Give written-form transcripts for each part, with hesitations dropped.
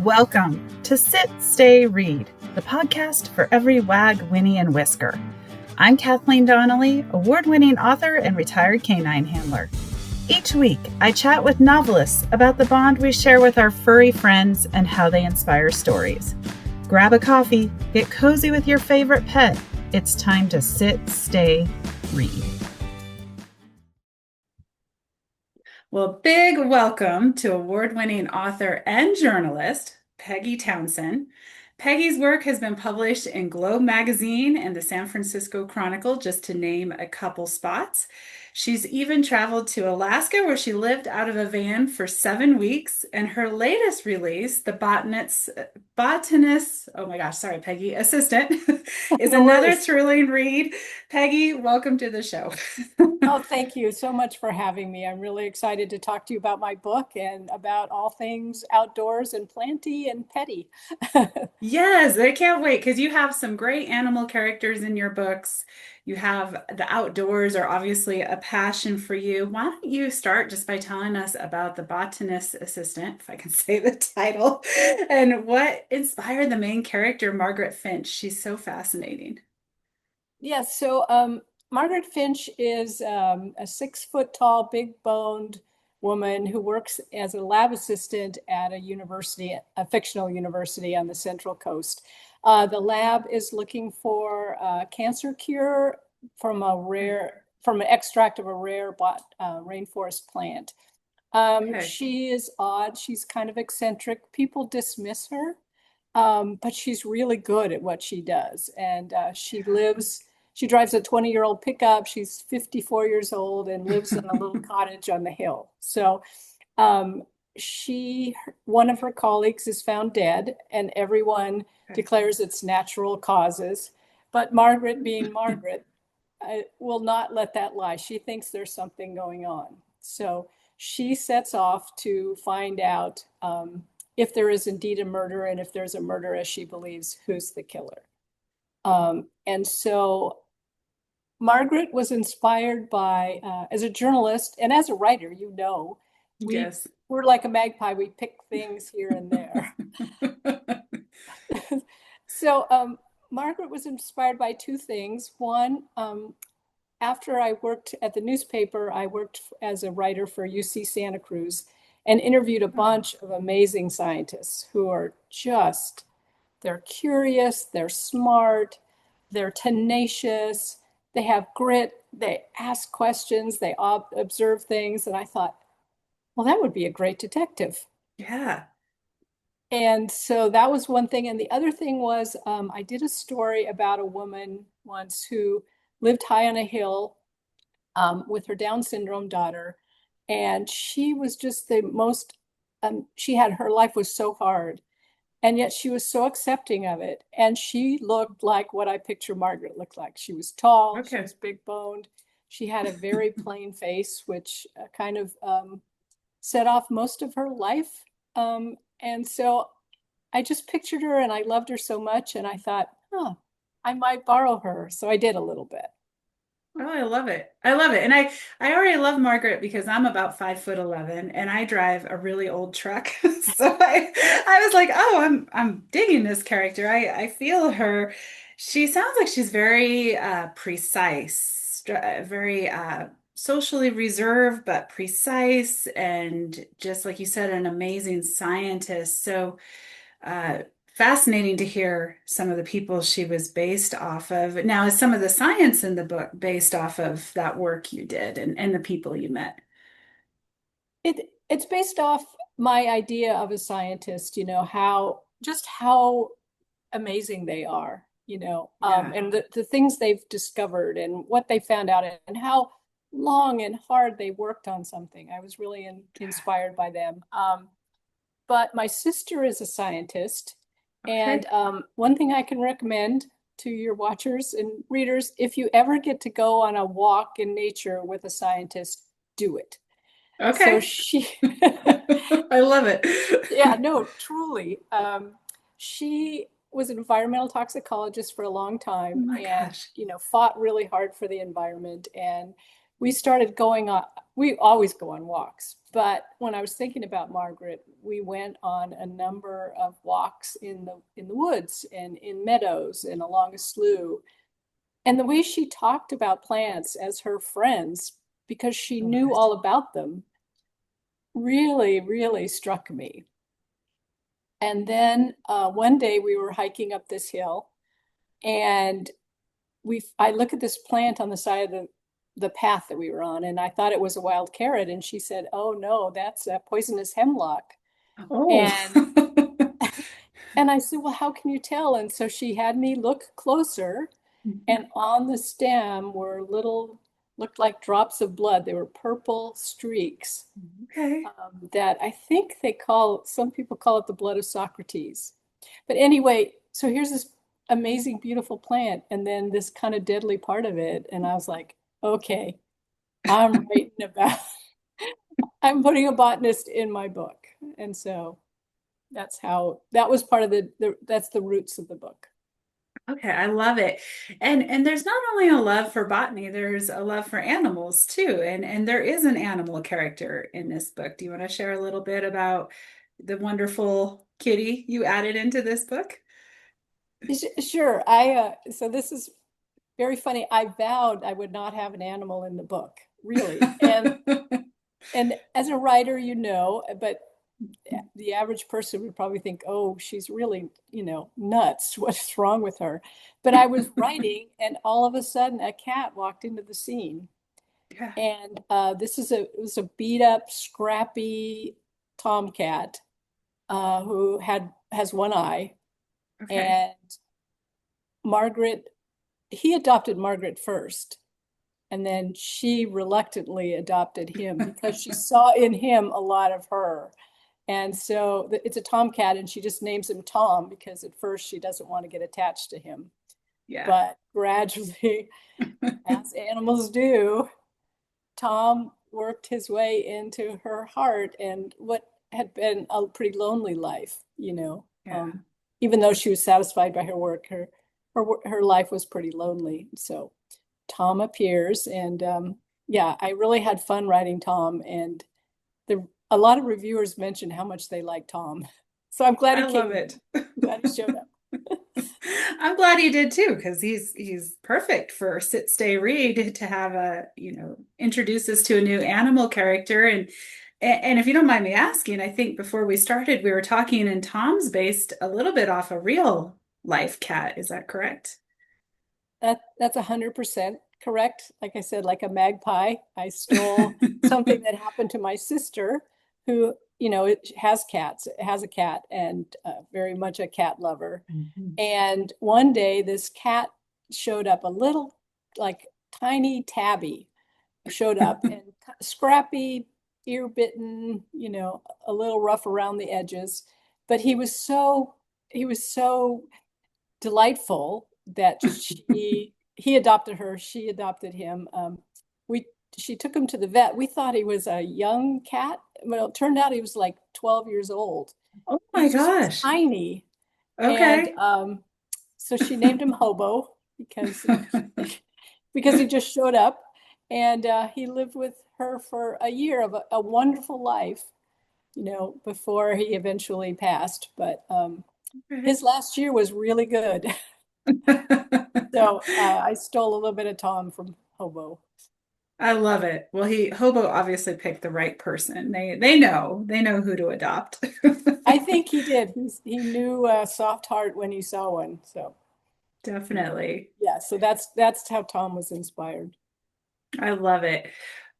Welcome to Sit, Stay, Read, the podcast for every wag, whinny, and whisker. I'm Kathleen Donnelly, award-winning author and retired canine handler. Each week, I chat with novelists about the bond we share with our furry friends and how they inspire stories. Grab a coffee, get cozy with your favorite pet. It's time to sit, stay, read. Well, big welcome to award-winning author and journalist, Peggy Townsend. Peggy's work has been published in Globe Magazine and the San Francisco Chronicle, just to name a couple spots. She's even traveled to Alaska, where she lived out of a van for 7 weeks. And her latest release, The Botanist, oh my gosh, sorry, Peggy, Assistant, is another thrilling read. Peggy, welcome to the show. Oh, thank you so much for having me. I'm really excited to talk to you about my book and about all things outdoors and planty and petty. Yes, I can't wait because you have some great animal characters in your books. You have the outdoors are obviously a passion for you. Why don't you start just by telling us about the botanist assistant, if I can say the title, and what inspired the main character, Margaret Finch? She's so fascinating. Yes, so Margaret Finch is a 6 foot tall, big boned woman who works as a lab assistant at a university, a fictional university on the Central Coast. The lab is looking for a cancer cure from an extract of a rare rainforest plant. Okay. She is odd. She's kind of eccentric. People dismiss her, but she's really good at what she does. And she drives a 20-year-old pickup. She's 54 years old and lives in a little cottage on the hill. So um, one of her colleagues is found dead, and everyone declares it's natural causes. But Margaret, being Margaret, will not let that lie. She thinks there's something going on. So she sets off to find out if there is indeed a murder, and if there's a murder, as she believes, who's the killer. And so Margaret was inspired by, as a journalist and as a writer, Yes. we're like a magpie. We pick things here and there. So Margaret was inspired by two things. One, after I worked at the newspaper, I worked as a writer for UC Santa Cruz and interviewed a bunch of amazing scientists who are they're curious, they're smart, they're tenacious, they have grit, they ask questions, they observe things. And I thought, well, that would be a great detective. Yeah. And so that was one thing. And the other thing was I did a story about a woman once who lived high on a hill with her Down syndrome daughter. And she was just the most, her life was so hard. And yet she was so accepting of it. And she looked like what I picture Margaret looked like. She was tall, she Okay. was big boned. She had a very plain face, which kind of set off most of her life. And so I just pictured her and I loved her so much. And I thought, oh, I might borrow her. So I did a little bit. Oh, I love it. I love it. And I already love Margaret because I'm about 5'11" and I drive a really old truck. So I was like, oh, I'm digging this character. I feel her. She sounds like she's very precise, very socially reserved, but precise, and just like you said, an amazing scientist. So fascinating to hear some of the people she was based off of. Now, is some of the science in the book based off of that work you did and the people you met? It's based off my idea of a scientist, how amazing they are, Yeah. and the things they've discovered and what they found out and how long and hard they worked on something. I was really inspired by them. But my sister is a scientist. Okay. And one thing I can recommend to your watchers and readers, if you ever get to go on a walk in nature with a scientist, do it. So Okay. she, I love it. yeah, no, truly. She was an environmental toxicologist for a long Oh time my and, gosh. fought really hard for the environment and we started going on, we always go on walks, but when I was thinking about Margaret, we went on a number of walks in the woods and in meadows and along a slough. And the way she talked about plants as her friends, because she I love knew it. all about them, really, really struck me. And then one day we were hiking up this hill, and I look at this plant on the side of the path that we were on, and I thought it was a wild carrot. And she said, "Oh no, that's a poisonous hemlock." Oh. And I said, "Well, how can you tell?" And so she had me look closer, and on the stem were little, looked like drops of blood. They were purple streaks Okay. that I think some people call it the blood of Socrates. But anyway, so here's this amazing, beautiful plant, and then this kind of deadly part of it. And I was like, okay, I'm writing about, I'm putting a botanist in my book. And so that was part of that's the roots of the book. Okay, I love it. And there's not only a love for botany, there's a love for animals too. And there is an animal character in this book. Do you want to share a little bit about the wonderful kitty you added into this book? Sure. So this is very funny. I vowed I would not have an animal in the book, really. And as a writer, but the average person would probably think, oh, she's really, nuts. What's wrong with her? But I was writing, and all of a sudden, a cat walked into the scene. Yeah. And it was a beat up, scrappy tomcat who has one eye. Okay. And Margaret, he adopted Margaret first. And then she reluctantly adopted him because she saw in him a lot of her. And so it's a tomcat, and she just names him Tom because at first she doesn't want to get attached to him. Yeah. But gradually, as animals do, Tom worked his way into her heart and what had been a pretty lonely life, Yeah. even though she was satisfied by her work, her life was pretty lonely. So Tom appears, and yeah, I really had fun writing Tom, and a lot of reviewers mentioned how much they like Tom. So I'm glad I he love came. it. I'm glad he showed up. I'm glad he did too, because he's perfect for sit stay read to have introduce us to a new animal character. And if you don't mind me asking, I think before we started, we were talking, and Tom's based a little bit off a real life cat. Is that correct? That's 100% correct. Like I said, like a magpie, I stole something that happened to my sister, who, it has cats. It has a cat, and very much a cat lover. Mhm. And one day, this cat showed up, a little, like tiny tabby showed up, and scrappy, ear bitten, a little rough around the edges. But he was so delightful that he adopted her, she adopted him. We She took him to the vet. We thought he was a young cat. Well, it turned out he was like 12 years old. Oh my He's just gosh. tiny. And Okay. so she named him Hobo because he just showed up, and he lived with her for a year of a wonderful life, before he eventually passed. But Okay. his last year was really good. So I stole a little bit of Tom from Hobo. I love it. Well, he Hobo obviously picked the right person. They know who to adopt. I think he did. He knew a soft heart when he saw one. So Definitely. yeah, so that's how Tom was inspired. I love it.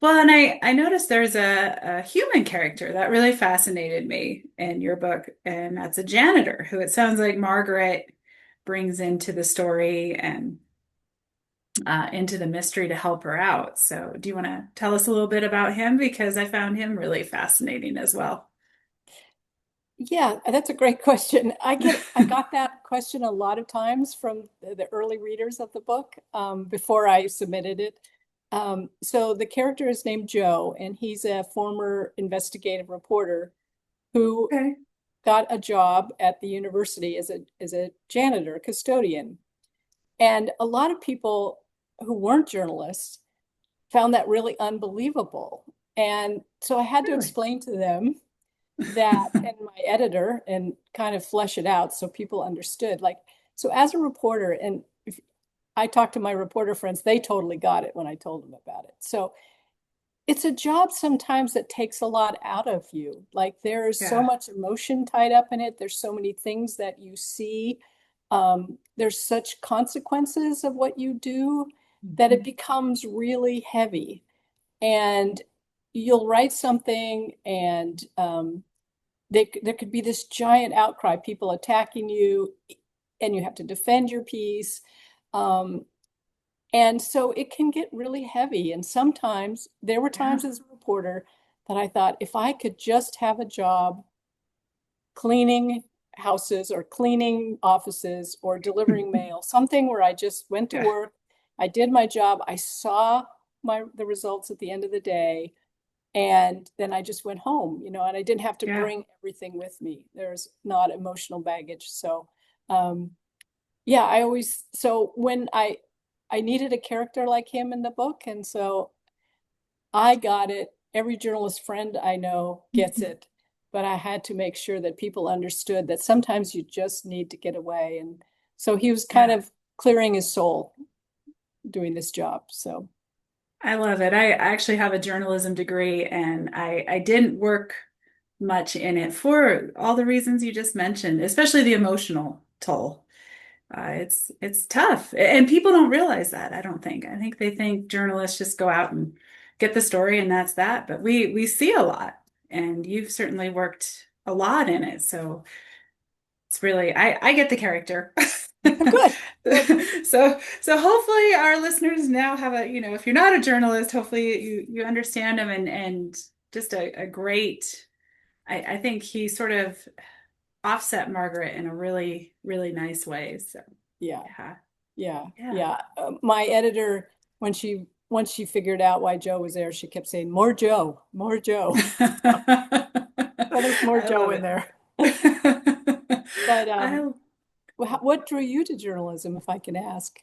Well, and I noticed there's a human character that really fascinated me in your book, and that's a janitor who it sounds like Margaret brings into the story and into the mystery to help her out. So, do you want to tell us a little bit about him? Because I found him really fascinating as well. Yeah, that's a great question. I got that question a lot of times from the early readers of the book before I submitted it. So the character is named Joe, and he's a former investigative reporter who Okay. got a job at the university as a janitor, custodian. And a lot of people who weren't journalists found that really unbelievable. And so I had to Really? explain to them that, and my editor, and kind of flesh it out so people understood. Like, so as a reporter, and if I talked to my reporter friends, they totally got it when I told them about it. So it's a job sometimes that takes a lot out of you. Like there's so Yeah. much emotion tied up in it. There's so many things that you see. There's such consequences of what you do that it Mhm. becomes really heavy. And you'll write something, and there could be this giant outcry, people attacking you, and you have to defend your piece. Um, and so it can get really heavy. And sometimes there were Yeah. times as a reporter that I thought, if I could just have a job cleaning houses or cleaning offices or delivering mail, something where I just went to Yeah. work, I did my job, I saw the results at the end of the day, and then I just went home, and I didn't have to Yeah. bring everything with me. There's not emotional baggage. So um, yeah, so when I needed a character like him in the book, and so I got it. Every journalist friend I know gets it, but I had to make sure that people understood that sometimes you just need to get away. And so he was kind Yeah. of clearing his soul doing this job. So I love it. I actually have a journalism degree and I didn't work much in it for all the reasons you just mentioned, especially the emotional toll. It's tough, and people don't realize that. I don't think. I think they think journalists just go out and get the story and that's that. But we see a lot, and you've certainly worked a lot in it. So it's really I get the character. good, good. So hopefully our listeners now have if you're not a journalist, hopefully you understand him and just a great. I think he sort of offset Margaret in a really, really nice way. So Yeah, yeah. yeah, Yeah. yeah. My editor, once she figured out why Joe was there, she kept saying, "More Joe, more Joe." So there's more I Joe love in it. there. But I what drew you to journalism, if I can ask?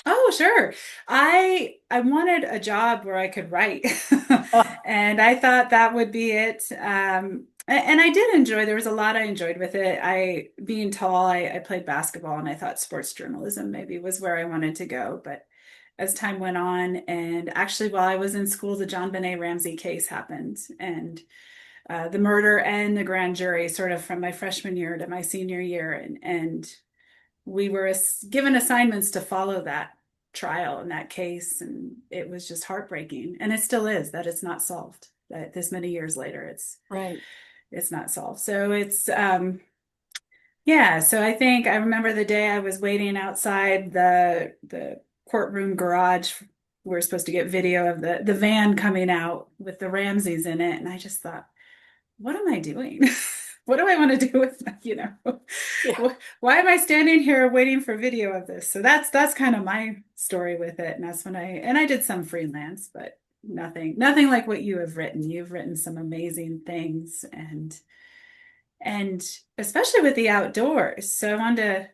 Oh, sure. I wanted a job where I could write. Oh, And I thought that would be it. And I did enjoy, there was a lot I enjoyed with it. Being tall, I played basketball and I thought sports journalism maybe was where I wanted to go. But as time went on, and actually while I was in school, the John Benet Ramsey case happened. And the murder and the grand jury, sort of from my freshman year to my senior year. And we were given assignments to follow that trial in that case, and it was just heartbreaking. And it still is that it's not solved. That this many years later, right. it's not solved. So it's yeah. So I think I remember the day I was waiting outside the courtroom garage. We were supposed to get video of the van coming out with the Ramseys in it, and I just thought, what am I doing? What do I want to do with, Yeah. why am I standing here waiting for video of this? So that's kind of my story with it. And that's when I did some freelance, but nothing like what you have written. You've written some amazing things and especially with the outdoors. So I wanted to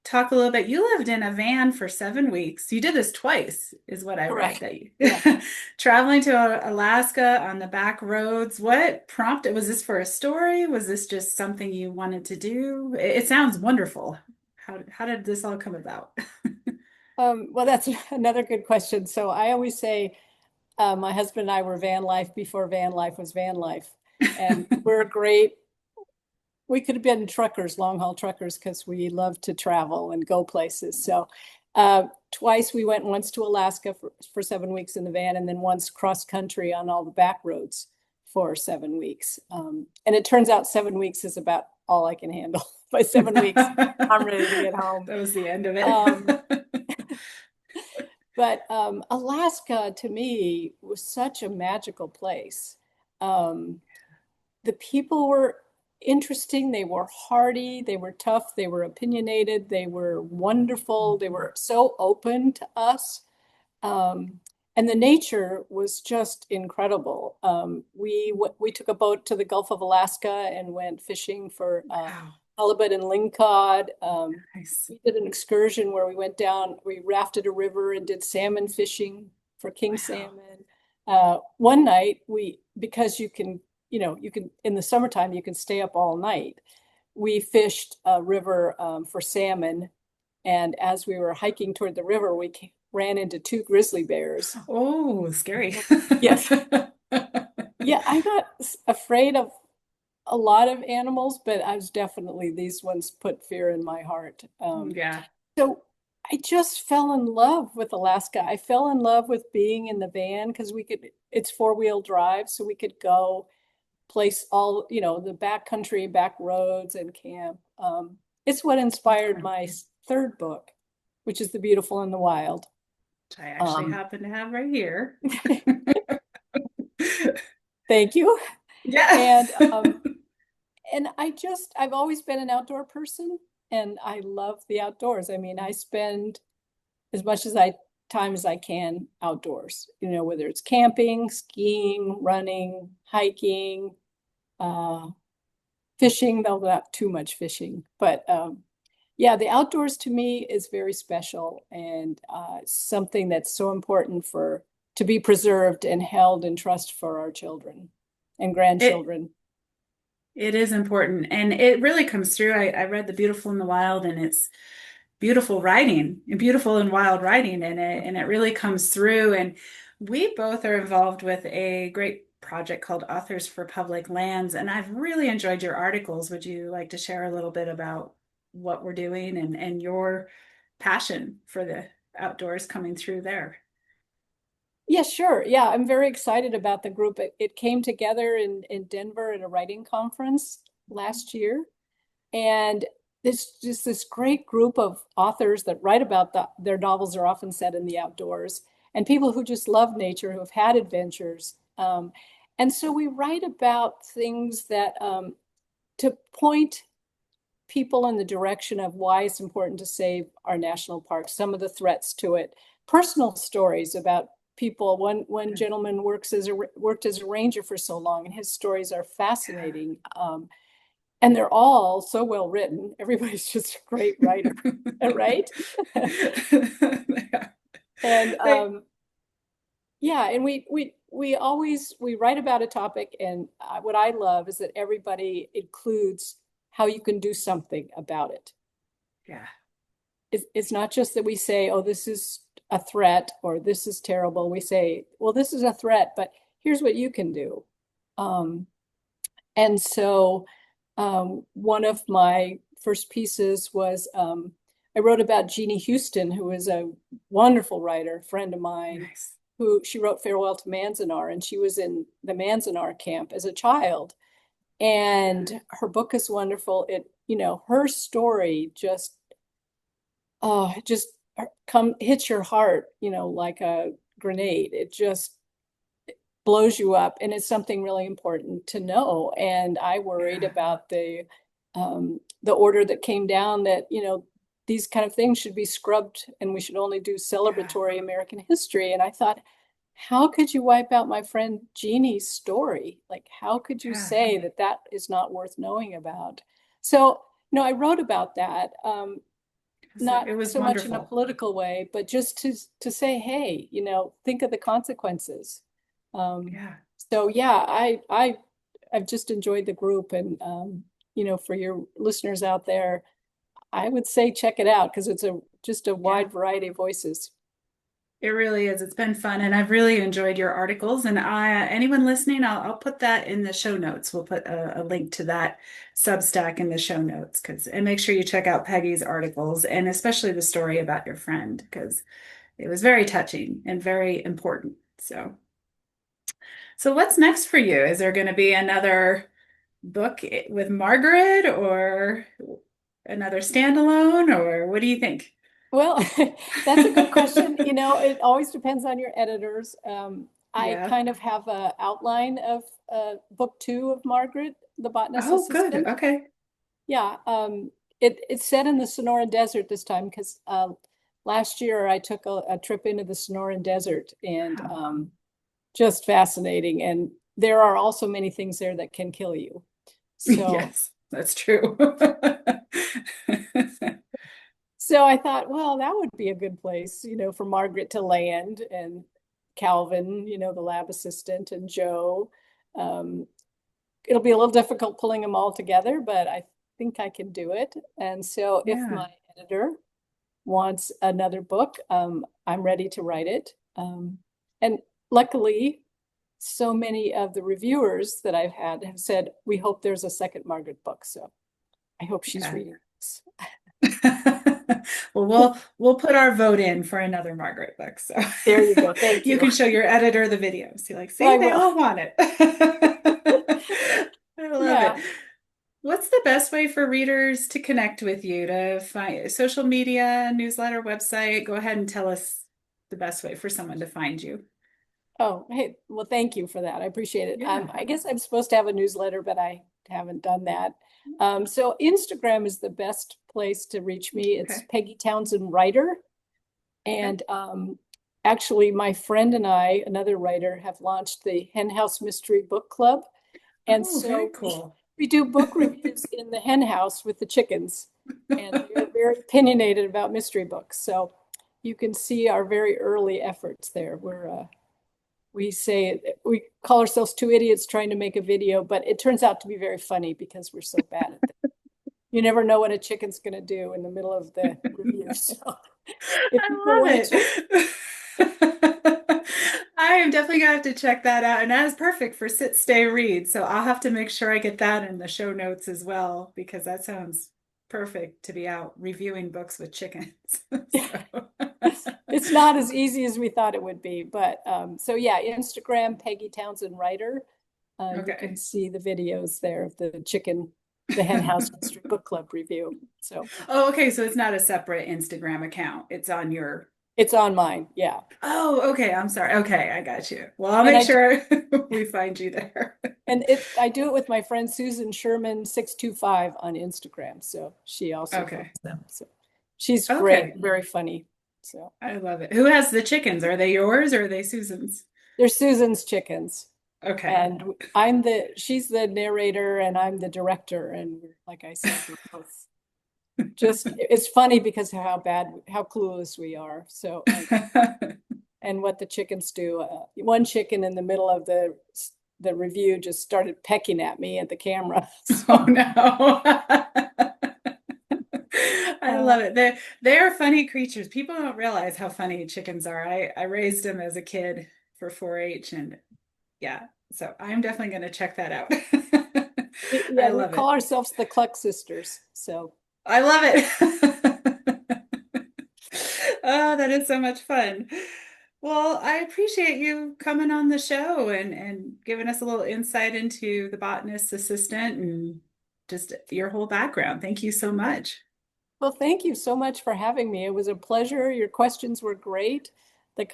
talk a little bit. You lived in a van for 7 weeks. You did this twice, is what I read Correct. that you Yeah. traveling to Alaska on the back roads. What prompted, was this for a story? Was this just something you wanted to do? It sounds wonderful. How did this all come about? Well, that's another good question. So I always say my husband and I were van life before van life was van life. And we're great. We could have been truckers, long haul truckers, because we love to travel and go places. So twice we went, once to Alaska for 7 weeks in the van, and then once cross country on all the back roads for 7 weeks. And it turns out 7 weeks is about all I can handle. By 7 weeks, I'm ready to get home. That was the end of Um, it. but Alaska to me was such a magical place. Um, the people were interesting, they were hardy, they were tough, they were opinionated, they were wonderful, they were so open to us. Um, and the nature was just incredible. We took a boat to the Gulf of Alaska and went fishing for Wow. halibut and lingcod. Nice. We did an excursion where we went down, we rafted a river and did salmon fishing for king Wow. salmon. One night because you can, in the summertime, you can stay up all night. We fished a river for salmon. And as we were hiking toward the river, ran into two grizzly bears. Oh, scary. Yes. Yeah, I'm not afraid of a lot of animals, but I was definitely, these ones put fear in my heart. Yeah. So I just fell in love with Alaska. I fell in love with being in the van because it's four-wheel drive, so we could go place all, the back country, back roads and camp. It's what inspired my third book, which is The Beautiful and the Wild. Which I actually Um, happen to have right here. Thank you. Yeah. And I've always been an outdoor person and I love the outdoors. I mean, I spend as much time as I can outdoors, whether it's camping, skiing, running, hiking, uh, fishing, though not too much fishing. But yeah, the outdoors to me is very special and something that's so important to be preserved and held in trust for our children and It grandchildren. it is important. And it really comes through. I read The Beautiful and the Wild, and it's beautiful writing and beautiful and wild writing in it. And it really comes through. And we both are involved with a great project called Authors for Public Lands. And I've really enjoyed your articles. Would you like to share a little bit about what we're doing and your passion for the outdoors coming through there? Yeah, sure. Yeah, I'm very excited about the group. It came together in Denver at a writing conference last year. And it's just this great group of authors that write about their novels are often set in the outdoors, and people who just love nature, who have had adventures. And so we write about things that to point people in the direction of why it's important to save our national parks, some of the threats to it, personal stories about people. One gentleman worked as a ranger for so long, and his stories are fascinating. And they're all so well written. Everybody's just a great writer, right? And They, yeah, and we write about a topic, and what I love is that everybody includes how you can do something about it. yeah, It's not just that we say, "Oh, this is a threat" or "This is terrible." We say, "Well, this is a threat, but here's what you can do." Um, and so one of my first pieces was I wrote about Jeannie Houston, who is a wonderful writer, friend of mine, nice. who she wrote Farewell to Manzanar, and she was in the Manzanar camp as a child. And her book is wonderful. Her story just come hits your heart, like a grenade. It just blows you up, and it's something really important to know. And I worried Yeah, about the order that came down that these kind of things should be scrubbed and we should only do yeah, celebratory American history. And I thought, how could you wipe out my friend Jeannie's story? Like, how could you yeah. say that that is not worth knowing about? So, I wrote about that. Not It was so much in a wonderful. political way, but just to say, hey, think of the consequences. Um, Yeah. so yeah, I've just enjoyed the group, and for your listeners out there, I would say check it out because it's a just a Yeah. wide variety of voices. It really is. It's been fun, and I've really enjoyed your articles. And anyone listening, I'll put that in the show notes. We'll put a link to that Substack in the show notes, and make sure you check out Peggy's articles, and especially the story about your friend, because it was very touching and very important. So what's next for you? Is there going to be another book with Margaret, or another standalone, or what do you think? Well, that's a good question. It always depends on your editors. I Yeah. kind of have an outline of book two of Margaret, the botanist Oh, good. assistant. Okay. Yeah, it's set in the Sonoran Desert this time because last year I took a trip into the Sonoran Desert, and Wow. just fascinating. And there are also many things there that can kill you. So, Yes, that's true. so I thought, well, that would be a good place, for Margaret to land and Calvin, the lab assistant, and Joe. Um, it'll be a little difficult pulling them all together, but I think I can do it. And so if Yeah. my editor wants another book, I'm ready to write it. And luckily, so many of the reviewers that I've had have said, we hope there's a second Margaret book. So I hope she's Yeah. reading this. Well, we'll put our vote in for another Margaret book. So There you go. Thank you you. can show your editor the videos. You're like, see, I they will. all want it. I love it. Yeah. What's the best way for readers to connect with you, to find social media, newsletter, website? Go ahead and tell us the best way for someone to find you. Oh, hey, well, thank you for that. I appreciate it. Yeah. I guess I'm supposed to have a newsletter, but I haven't done that. So Instagram is the best place to reach me. It's Okay. Peggy Townsend Writer. Okay. And actually, my friend and I, another writer, have launched the Hen House Mystery Book Club. And Oh, very so cool. we do book reviews in the hen house with the chickens, and they're very opinionated about mystery books. So you can see our very early efforts there. We call ourselves two idiots trying to make a video, but it turns out to be very funny because we're so bad at it. You never know what a chicken's going to do in the middle of the review. So if people I want love to it. I am definitely gonna have to check that out. And that is perfect for sit, stay, read. So I'll have to make sure I get that in the show notes as well, because that sounds perfect to be out reviewing books with chickens. So it's not as easy as we thought it would be. But so yeah, Instagram, Peggy Townsend Writer. You can okay. see the videos there of the Hen House Mystery Book Club review. So Oh, okay. So it's not a separate Instagram account. It's on your. it's on mine. Yeah. Oh, okay. I'm sorry. Okay, I got you. Well, I'll And make I sure we find you there. I do it with my friend Susan Sherman 625 on Instagram. So she also Okay. posts them. So she's great, Okay. very funny. So I love it. Who has the chickens? Are they yours or are they Susan's? they're Susan's chickens. Okay. And she's the narrator and I'm the director. And like I said, we're both it's funny because how clueless we are. So, and what the chickens do. One chicken in the middle of the review just started pecking at me at the camera. Oh no. I love it. They're funny creatures. People don't realize how funny chickens are. I raised them as a kid for 4-H and yeah, so I'm definitely going to check that out. I Yeah, we love call it. ourselves the Cluck Sisters. So I love it. Oh, that is so much fun. Well, I appreciate you coming on the show and giving us a little insight into the botanist assistant and just your whole background. Thank you so much. well, thank you so much for having me. It was a pleasure. Your questions were great.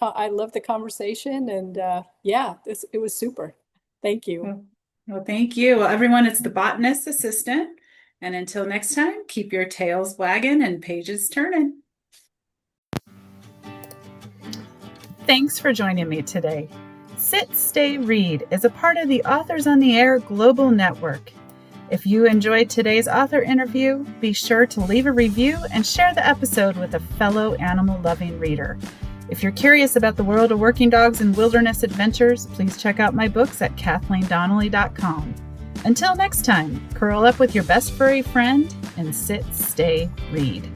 I love the conversation, and yeah, it was super. Thank you. Well, thank you. Well, everyone, it's the botanist assistant. And until next time, keep your tails wagging and pages turning. Thanks for joining me today. Sit, Stay, Read is a part of the Authors on the Air Global Network. If you enjoyed today's author interview, be sure to leave a review and share the episode with a fellow animal-loving reader. If you're curious about the world of working dogs and wilderness adventures, please check out my books at KathleenDonnelly.com. Until next time, curl up with your best furry friend and sit, stay, read.